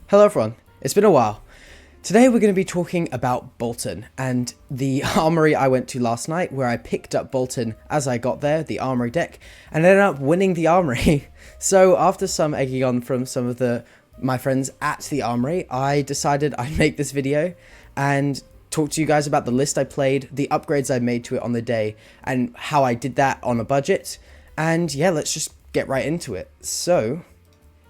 Hello everyone, it's been a while. Today we're going to be talking about Boltyn and the Armory I went to last night, where I picked up Boltyn as I got there, the Armory deck, and ended up winning the Armory. So after some egging on from some of my friends at the Armory, I decided I'd make this video and talk to you guys about the list I played, the upgrades I made to it on the day, and how I did that on a budget. And yeah, let's just get right into it. So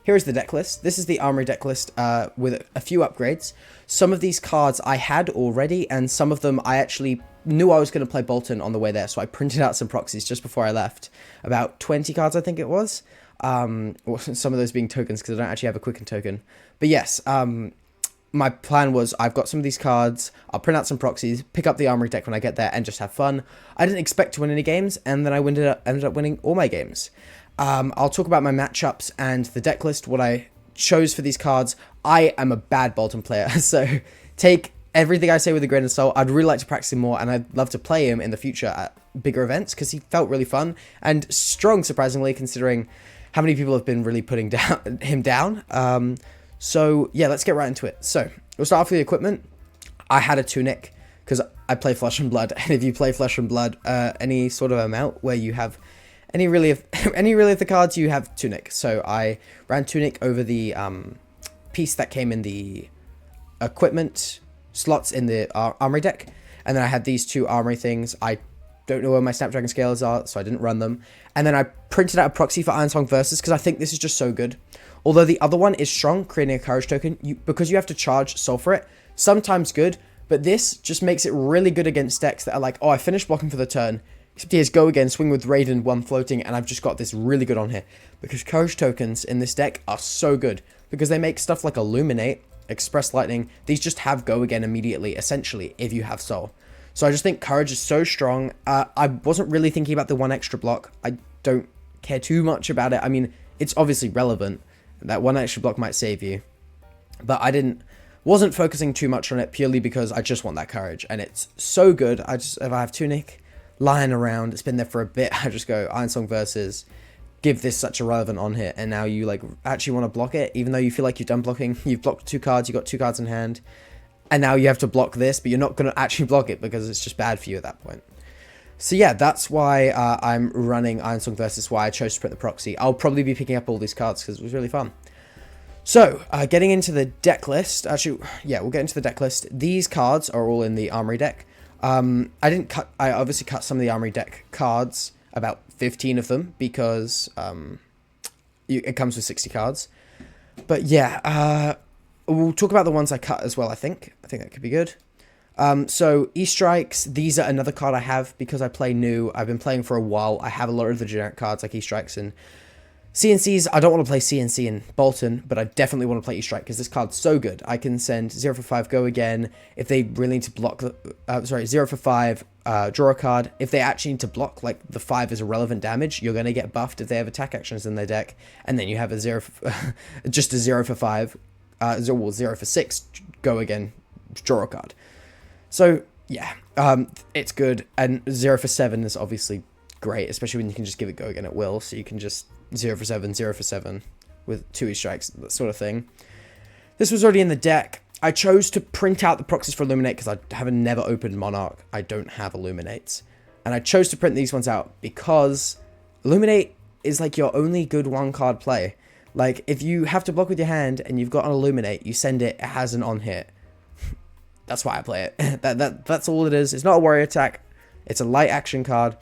here is the deck list. This is the Armory deck list with a few upgrades. Some of these cards I had already, and some of them I actually knew I was going to play Boltyn on the way there, so I printed out some proxies just before I left. About 20 cards, I think it was. Some of those being tokens, because I don't actually have a Quicken token. But yes, my plan was I've got some of these cards, I'll print out some proxies, pick up the Armory deck when I get there, and just have fun. I didn't expect to win any games, and then I ended up winning all my games. I'll talk about my matchups and the deck list, what I chose for these cards. I am a bad Boltyn player, so take everything I say with a grain of salt. I'd really like to practice him more, and I'd love to play him in the future at bigger events, because he felt really fun and strong, surprisingly, considering how many people have been really putting him down. So yeah, let's get right into it. So we'll start off with the equipment. I had a tunic, because I play Flesh and Blood, and if you play Flesh and Blood, any sort of amount where you have any really of the cards, you have tunic. So I ran tunic over the piece that came in the equipment slots in the Armory deck, and then I had these two Armory things. I don't know where my Snapdragon scales are, so I didn't run them. And then I printed out a proxy for Ironsong Versus, because I think this is just so good. Although the other one is strong, creating a courage token, because you have to charge soul for it, sometimes good, but this just makes it really good against decks that are like, oh, I finished blocking for the turn, here's go again, swing with Raiden, one floating, and I've just got this really good on here. Because courage tokens in this deck are so good, because they make stuff like Illuminate, Express Lightning, these just have go again immediately, essentially, if you have soul. So I just think courage is so strong. I wasn't really thinking about the one extra block. I don't care too much about it. I mean, it's obviously relevant. That one extra block might save you. But I wasn't focusing too much on it, purely because I just want that courage. And it's so good. If I have tunic lying around, it's been there for a bit, I just go Ironsong Versus, give this such a relevant on hit, and now you like actually want to block it, even though you feel like you've done blocking. You've blocked two cards, you've got two cards in hand, and now you have to block this, but you're not going to actually block it because it's just bad for you at that point. So yeah, that's why I'm running Ironsong Versus, why I chose to print the proxy. I'll probably be picking up all these cards because it was really fun. So, getting into the deck list, actually, yeah, we'll get into the deck list. These cards are all in the Armory deck. I obviously cut some of the Armory deck cards, about 15 of them, because it comes with 60 cards. But yeah, we'll talk about the ones I cut as well, I think. I think that could be good. So E-Strikes, these are another card I have because I play new. I've been playing for a while. I have a lot of the generic cards like E-Strikes and CNCs. I don't want to play CNC in Boltyn, but I definitely want to play E-Strike because this card's so good. I can send 0 for 5, go again. If they really need to block, 0 for 5, draw a card. If they actually need to block, like the 5 is irrelevant damage, you're going to get buffed if they have attack actions in their deck. And then you have a 0 for, just a 0 for 5, 0 for 6, go again, draw a card. So yeah, it's good. And 0 for 7 is obviously great, especially when you can just give it go again at will. So you can just 0 for 7, 0 for 7 with 2 E-Strikes, that sort of thing. This was already in the deck. I chose to print out the proxies for Illuminate because I never opened Monarch. I don't have Illuminates. And I chose to print these ones out because Illuminate is like your only good one card play. Like if you have to block with your hand and you've got an Illuminate, you send it, it has an on hit. That's why I play it. That's all it is. It's not a warrior attack. It's a light action card.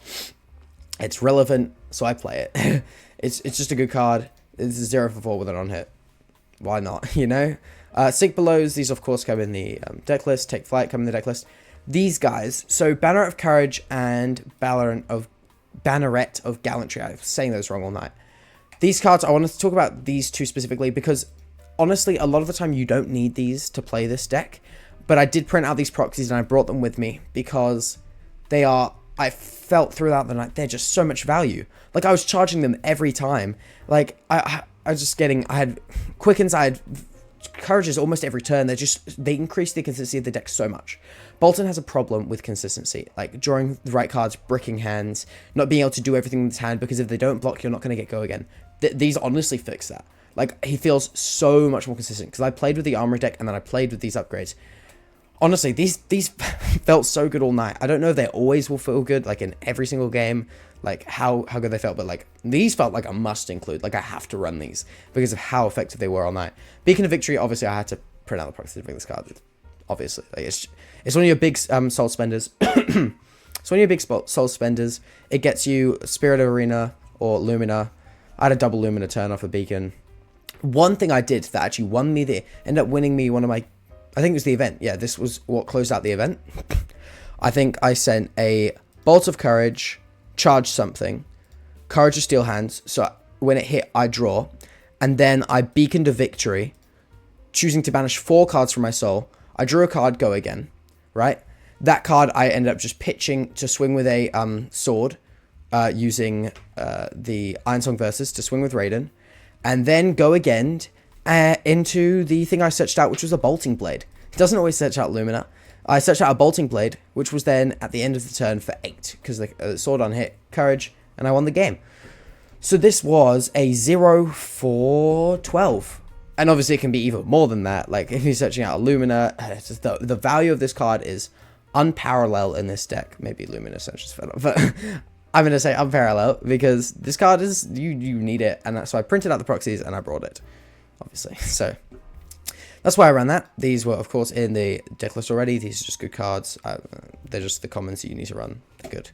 It's relevant, so I play it. It's just a good card. It's a 0 for 4 with an on hit. Why not, you know? Sink Belows, these of course come in the deck list. Take Flight come in the deck list. These guys, so Banneret of Courage and Banneret of Gallantry. I was saying those wrong all night. These cards, I wanted to talk about these two specifically because honestly, a lot of the time you don't need these to play this deck. But I did print out these proxies and I brought them with me because they are, I felt throughout the night, they're just so much value. Like I was charging them every time. Like I was just getting, I had Quickens, I had Courages almost every turn. They increase the consistency of the deck so much. Boltyn has a problem with consistency, like drawing the right cards, bricking hands, not being able to do everything with his hand because if they don't block, you're not going to get go again. These honestly fix that. Like, he feels so much more consistent, because I played with the Armory deck, and then I played with these upgrades. Honestly, these felt so good all night. I don't know if they always will feel good, like, in every single game, like, how good they felt, but, like, these felt like a must include. Like, I have to run these, because of how effective they were all night. Beacon of Victory, obviously, I had to print out the proxy to bring this card. Obviously, like, it's one of your big soul spenders. It's one of your big soul spenders. It gets you Spirit of Arena or Lumina. I had a double Lumina turn off a Beacon. One thing I did that actually won me ended up winning me one of my, I think it was the event. Yeah, this was what closed out the event. I think I sent a Bolt of Courage, charge something, Courage of Steel Hands. So when it hit, I draw. And then I Beaconed a Victory, choosing to banish 4 cards from my soul. I drew a card, go again, right? That card I ended up just pitching to swing with a sword, using the Ironsong Versus to swing with Raiden, and then go again into the thing I searched out, which was a Bolting Blade. It doesn't always search out Lumina. I searched out a Bolting Blade, which was then at the end of the turn for 8, because the sword on hit, Courage, and I won the game. So this was a 0 for 12. And obviously it can be even more than that. Like, if you're searching out a Lumina, it's just the value of this card is unparalleled in this deck. Maybe Lumina Centuries fell off, but I'm going to say unparalleled, because this card is, you need it. And so I printed out the proxies and I brought it, obviously. So that's why I ran that. These were, of course, in the deck list already. These are just good cards. They're just the commons that you need to run. They're good.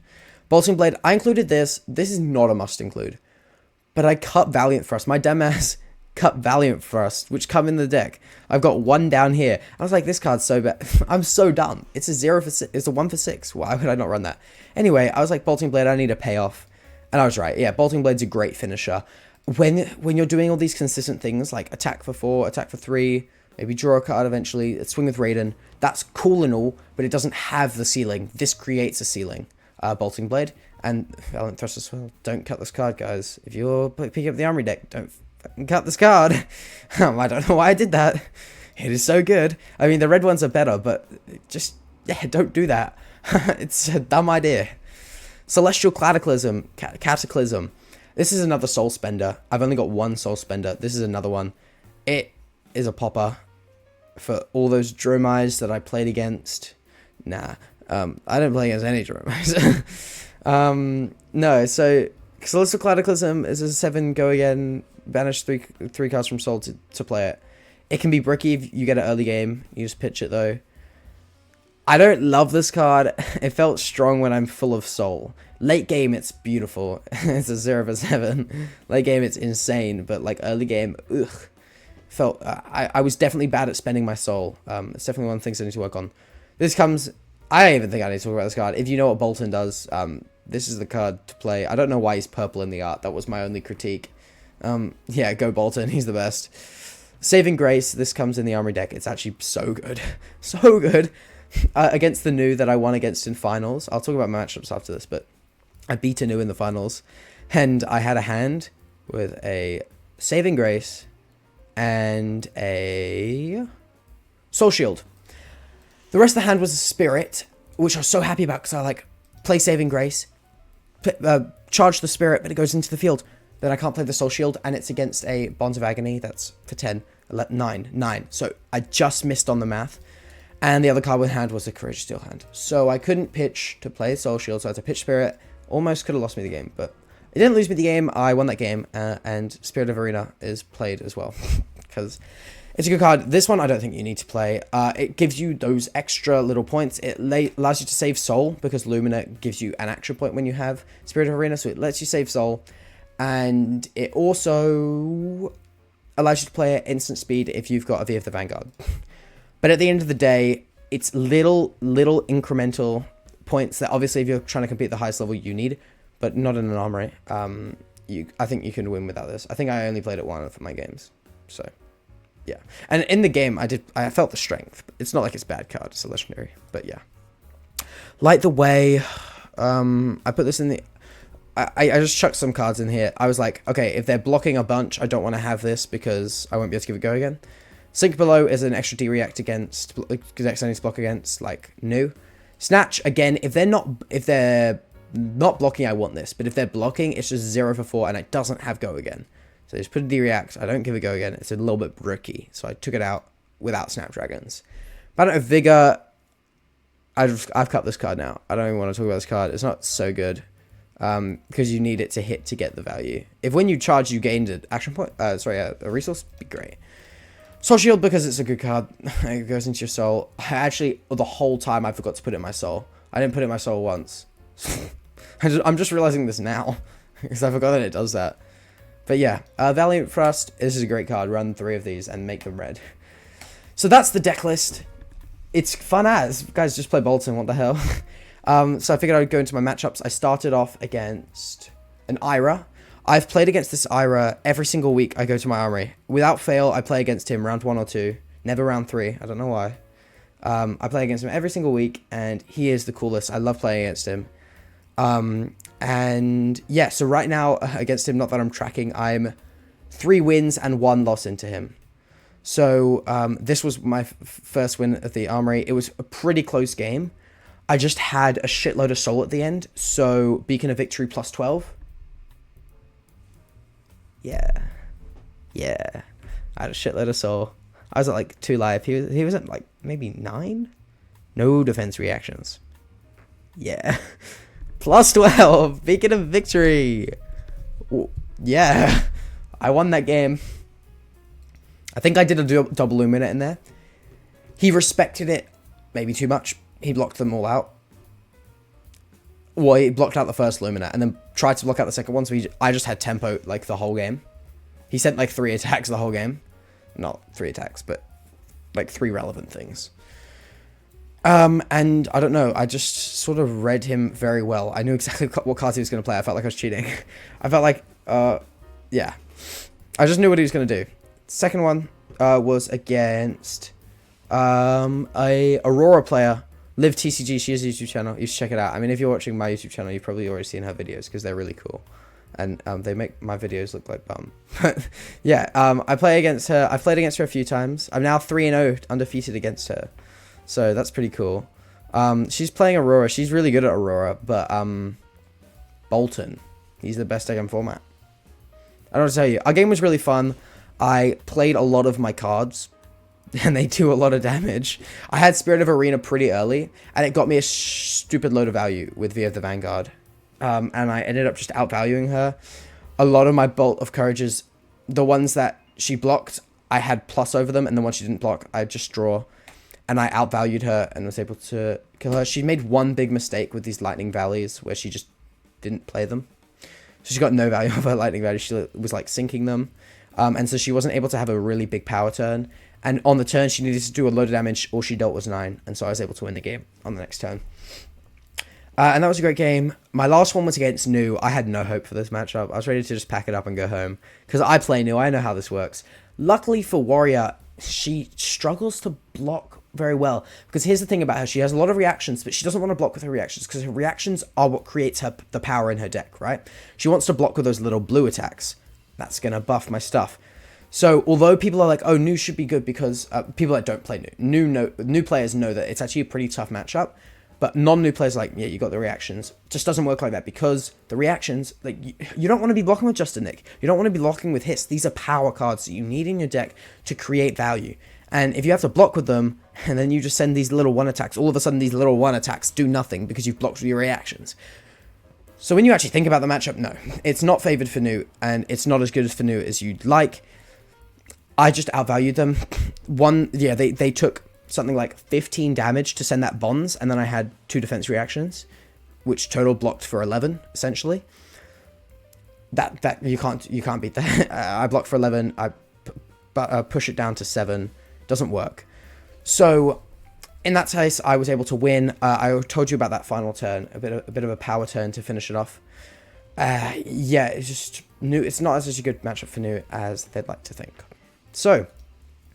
Bolting Blade, I included this. This is not a must include, but I cut Valiant Thrust. My dumbass cut Valiant Thrust, which come in the deck. I've got 1 down here. I was like, this card's so bad. I'm so dumb. It's a 0 for 6. It's a 1 for 6. Why would I not run that? Anyway, I was like, Bolting Blade, I need a payoff. And I was right. Yeah, Bolting Blade's a great finisher. When you're doing all these consistent things, like attack for 4, attack for 3, maybe draw a card eventually, swing with Raiden, that's cool and all, but it doesn't have the ceiling. This creates a ceiling. Bolting Blade. And Valiant Thrust as well. Don't cut this card, guys. If you're picking up the Armory deck, don't cut this card. I don't know why I did that. It is so good. I mean, the red ones are better, but just, yeah, don't do that. It's a dumb idea. Celestial Cataclysm. This is another soul spender. I've only got 1 soul spender. This is another one. It is a popper for all those Dromais that I played against. Nah, I don't play against any Dromais. No, so Celestial Cataclysm is a 7 go again. Banish 3 cards from soul to play it. It can be bricky if you get an early game. You just pitch it though. I don't love this card. It felt strong when I'm full of soul. Late game, it's beautiful. It's a 0 for 7. Late game, it's insane. But like early game, ugh. Felt I was definitely bad at spending my soul. It's definitely one of the things I need to work on. This comes. I don't even think I need to talk about this card. If you know what Boltyn does, this is the card to play. I don't know why he's purple in the art. That was my only critique. Yeah, go Boltyn. He's the best. Saving Grace. This comes in the Armory deck. It's actually so good. So good. Against the new that I won against in finals. I'll talk about my matchups after this, but I beat a new in the finals. And I had a hand with a Saving Grace and a Soul Shield. The rest of the hand was a Spirit, which I was so happy about because I like play Saving Grace, charge the Spirit, but it goes into the field. Then I can't play the Soul Shield, and it's against a Bonds of Agony. That's for 10, 11, 9. So I just missed on the math. And the other card with hand was a Courage Steel Hand. So I couldn't pitch to play Soul Shield, so I had to pitch Spirit. Almost could have lost me the game, but it didn't lose me the game. I won that game, and Spirit of Arena is played as well. Because it's a good card. This one I don't think you need to play. It gives you those extra little points. It allows you to save Soul, because Lumina gives you an action point when you have Spirit of Arena, so it lets you save Soul. And it also allows you to play at instant speed if you've got a V of the Vanguard. But at the end of the day, it's little incremental points that obviously if you're trying to compete at the highest level you need, but not in an Armory. I think you can win without this. I think I only played it 1 of my games. So, yeah. And in the game, I felt the strength. It's not like it's a bad card. It's a legendary. But yeah. Light the Way. I put this in the... I just chucked some cards in here. I was like, okay, if they're blocking a bunch, I don't want to have this because I won't be able to give it a go again. Sink Below is an extra D-react against, decks I need to block against, like, new. Snatch, again, if they're not blocking, I want this. But if they're blocking, it's just 0 for 4, and it doesn't have go again. So I just put a D-React. I don't give it a go again. It's a little bit bricky. So I took it out without Snapdragons. But I don't know, Vigor, I've cut this card now. I don't even want to talk about this card. It's not so good. Because you need it to hit to get the value. If when you charge you gained an action point, a resource, be great. Soul Shield, because it's a good card. It goes into your soul. Actually, the whole time I forgot to put it in my soul. I didn't put it in my soul once. I'm just realizing this now. Because I forgot that it does that. But yeah, Valiant Thrust, this is a great card. Run 3 of these and make them red. So that's the deck list. It's fun as. Guys, just play Boltyn, what the hell. So I figured I would go into my matchups. I started off against an Ira. I've played against this Ira every single week I go to my Armory. Without fail, I play against him round 1 or 2. Never round 3. I don't know why. I play against him every single week, and he is the coolest. I love playing against him. And yeah, so right now against him, not that I'm tracking, I'm 3 wins and 1 loss into him. So this was my first win at the Armory. It was a pretty close game. I just had a shitload of soul at the end, so Beacon of Victory plus 12. Yeah. I had a shitload of soul. I was at like 2 life. He was at like maybe 9? No defense reactions. Yeah. Plus 12. Beacon of Victory. Yeah. I won that game. I think I did a double Lumina in there. He respected it maybe too much. He blocked them all out. Well, he blocked out the first Lumina and then tried to block out the second one. So I just had tempo like the whole game. He sent like 3 attacks the whole game. Not 3 attacks, but like 3 relevant things. And I don't know. I just sort of read him very well. I knew exactly what cards he was going to play. I felt like I was cheating. I felt like, yeah. I just knew what he was going to do. Second one was against a Aurora player. Liv TCG, she has a YouTube channel. You should check it out. I mean, if you're watching my YouTube channel, you've probably already seen her videos because they're really cool. And they make my videos look like bum. Yeah, I play against her. I've played against her a few times. I'm now 3-0 undefeated against her. So that's pretty cool. She's playing Aurora. She's really good at Aurora. But Boltyn, he's the best deck in format. I don't know what to tell you. Our game was really fun. I played a lot of my cards. And they do a lot of damage. I had Spirit of Arena pretty early, and it got me a stupid load of value with Via of the Vanguard. And I ended up just outvaluing her. A lot of my Bolt of Courages, the ones that she blocked, I had plus over them, and the ones she didn't block, I just draw. And I outvalued her and was able to kill her. She made one big mistake with these Lightning Valleys, where she just didn't play them. So she got no value of her Lightning Valleys. She was like sinking them. And so she wasn't able to have a really big power turn. And on the turn, she needed to do a load of damage. All she dealt was 9. And so I was able to win the game on the next turn. And that was a great game. My last one was against Nu. I had no hope for this matchup. I was ready to just pack it up and go home. Because I play Nu. I know how this works. Luckily for Warrior, she struggles to block very well. Because here's the thing about her. She has a lot of reactions, but she doesn't want to block with her reactions. Because her reactions are what creates the power in her deck, right? She wants to block with those little blue attacks. That's going to buff my stuff. So, although people are like, oh, Nu should be good because people that don't play Nu. Nu players know that it's actually a pretty tough matchup. But non-Nu players are like, yeah, you got the reactions. It just doesn't work like that because the reactions, like, you don't want to be blocking with Justin Nick. You don't want to be blocking with hits. These are power cards that you need in your deck to create value. And if you have to block with them, and then you just send these little 1 attacks, all of a sudden these little 1 attacks do nothing because you've blocked with your reactions. So when you actually think about the matchup, no. It's not favored for Nu, and it's not as good for Nu as you'd like. I just outvalued them. They took something like 15 damage to send that bonds, and then I had 2 defense reactions, which total blocked for 11, essentially. That you can't beat that. I blocked for 11. I push it down to 7. Doesn't work. So in that case, I was able to win. I told you about that final turn, a bit of a power turn to finish it off. Yeah, it's just Nu. It's not as such a good matchup for Nu as they'd like to think. So,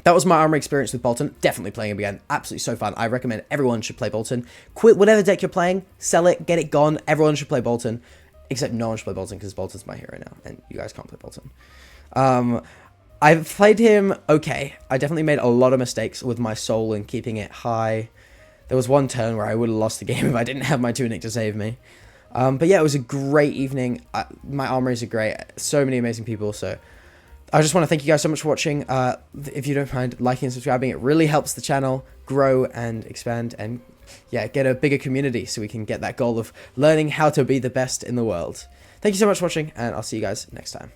that was my Armory experience with Boltyn. Definitely playing him again. Absolutely so fun. I recommend everyone should play Boltyn. Quit whatever deck you're playing. Sell it. Get it gone. Everyone should play Boltyn. Except no one should play Boltyn because Boltyn's my hero now. And you guys can't play Boltyn. I've played him okay. I definitely made a lot of mistakes with my soul and keeping it high. There was one turn where I would have lost the game if I didn't have my Tunic to save me. But yeah, it was a great evening. My Armories are great. So many amazing people. So I just want to thank you guys so much for watching. If you don't mind liking and subscribing, it really helps the channel grow and expand and, yeah, get a bigger community so we can get that goal of learning how to be the best in the world. Thank you so much for watching, and I'll see you guys next time.